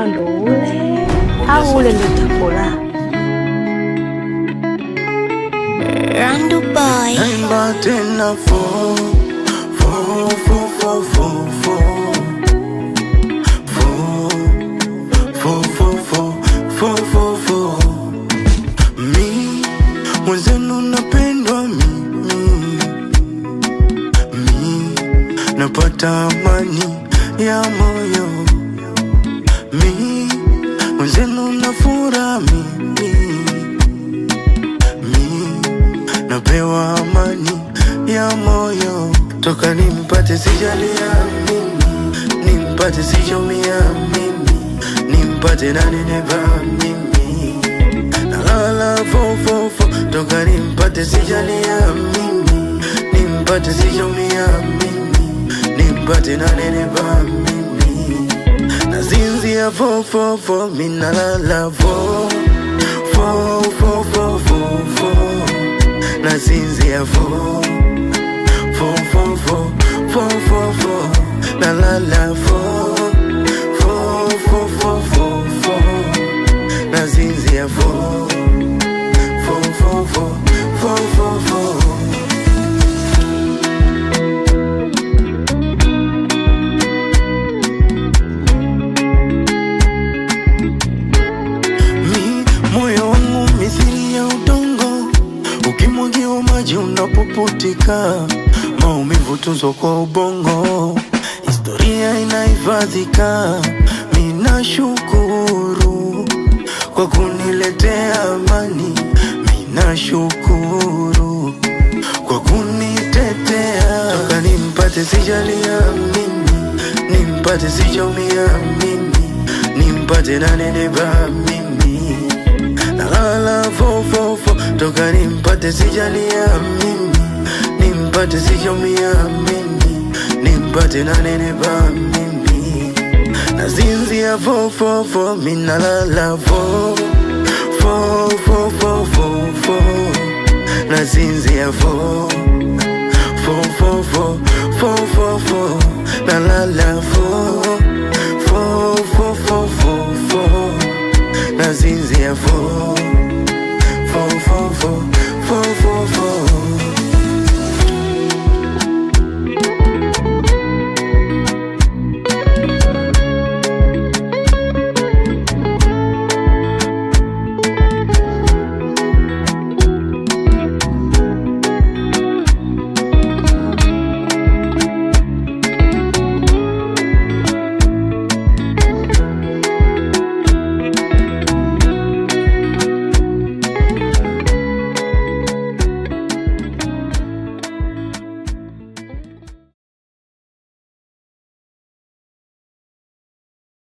kama ndo ule au ule ndo utapola. Randu boy naimba tena fo fo fo fo fo fo fo fo fo fo fo fo mi mwenzenu napendwa mi napata amani ya moyo mi mwenzenu na furaha napewa amani ya moyo toka nimpate sijalia mimi nimpate sijaumia mimi nimpate na neneva mimi nalala fo fo fo toka nimpate sijalia mimi nimpate sijaumia mimi nimpate na neneva mimi nazinzia fo fo fo minalala fo fo fo fo fo fo nazinzia fo fo fo fo fo fo fo nalala fo fo fo fo fo fo nazinzia fo fo fo fo fo fo fo mi moyo wangu mithili ya udongo ukimwagiwa maji unapoputika, maumivu tunzo kwa ubongo, historia inahifadhika. Minashukuru kwa kuniletea amani, minashukuru kwa kunitetea. Toka nimpate sijalia mimi, nimpate sijaumia mimi, nimpate na neneva mimi nalala fo fo fo toka nimpate sijalia mimi nimpate sijaumia mimi nimpate na neneva mimi nazinzia fo fo fo minalala fo fo fo fo fo fo nazinzia fo fo fo fo fo fo fo nalala fo fo fo fo fo fo nazinzia fo fo fo fo fo fo fo